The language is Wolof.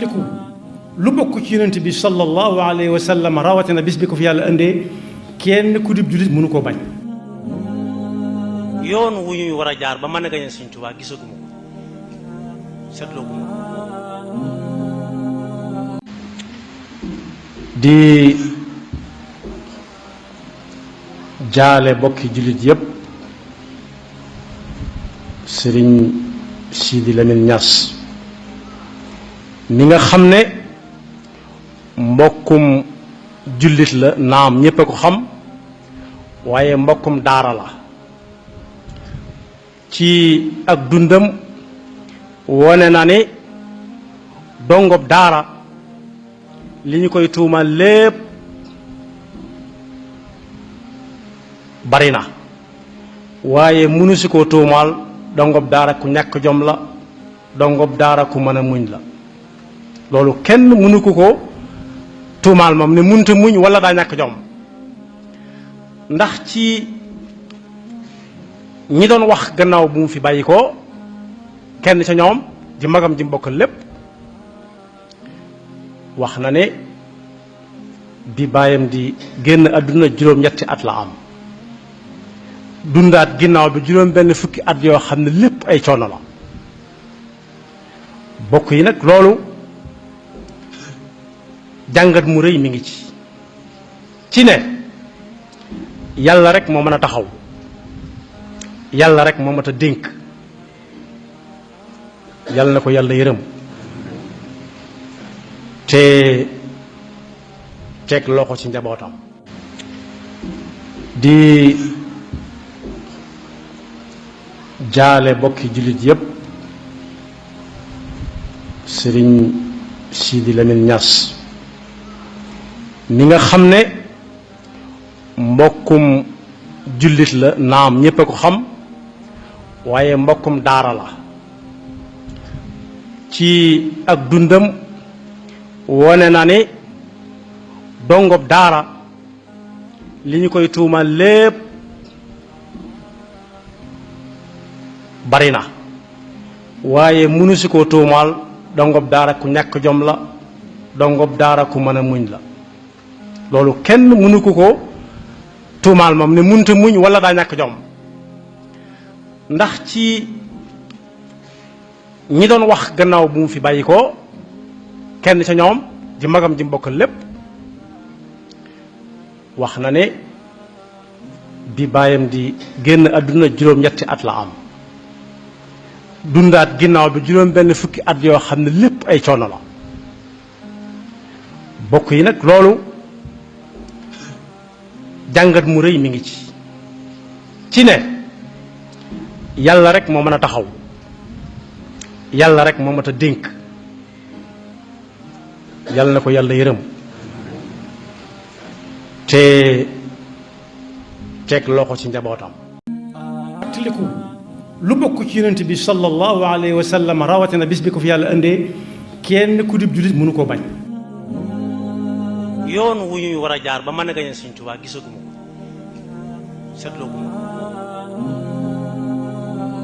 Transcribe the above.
fàttaliku lu bokk ci yonent bi sallallahu alayhi wa sallam rawatina bis bi ko fi yàlla indee kenn ku dib jullit mënu koo bañ. yoon wu ñuy war a jaar ba mën a gañe Sëñ Tuubaa gisaguma ko seetlooguma ko. di jaale bokki jullit yépp sëriñ Sidi Lamine Niass mi nga xam ne mbokkum jullit la naam ñépp a ko xam waaye mbokkum daara la ci ak dundam wone na ni dongob daara li ñu koy tuumal lépp bari na waaye mënu si koo tuumaal dongob daara ku ñàkk jom la dongob daara ku mën a muñ la loolu kenn mënu ko ko tuumaal moom ne munta muñ wala daa ñàkk jom ndax ci ñi doon wax gannaaw bu mu fi bàyyi ko kenn ca ñoom di magam ji mbokk lépp wax na ne bi baayam di génn àdduna juróom-ñetti at la am dundaat ginnaaw bi juróom benn fukki at yoo xam ne lépp ay coono la bokk yi nag loolu jàngat mu rëy mi ngi ci ne yàlla rek moo mën a taxaw yàlla rek moo mat a dénk yàlla na ko yàlla yërëm te teg loxo ci njabootam di jaale bokki jullit yépp sëriñ Sidi Lamine Niass mi nga xam ne mbokkum jullit la naam ñépp a ko xam waaye mbokkum daara la ci ak dundam wone na ni dongob daara li ñu koy tuumal lépp bari na waaye mënu si koo tuumaal dongob daara ku ñàkk jom la dongob daara ku mën a muñ la loolu kenn mënu ko ko tuumaal moom ne munta muñ wala daa ñàkk jom ndax ci ñi doon wax gannaaw bu mu fi bàyyi ko kenn ca ñoom di magam ji mbokk lépp wax na ne bi baayam di génn àdduna juróom-ñetti at la am dundaat ginnaaw bi juróom benn fukki at yoo xam ne lépp ay coono la bokk yi nag loolu jàngat mu rëy mi ngi ci ne yàlla rek moo mën a taxaw yàlla rek moo mat a dénk yàlla na ko yàlla yërëm te teg loxo ci njabootam. fàttaliku lu bokk ci yonent bi sallallahu alayhi wa sallam rawatina bis bi ko fi yàlla indee kenn ku dib jullit mënu koo bañ. yoon wu ñuy war a jaar ba mën a gañe Sëñ Tuubaa gisaguma ko seetlooguma ko.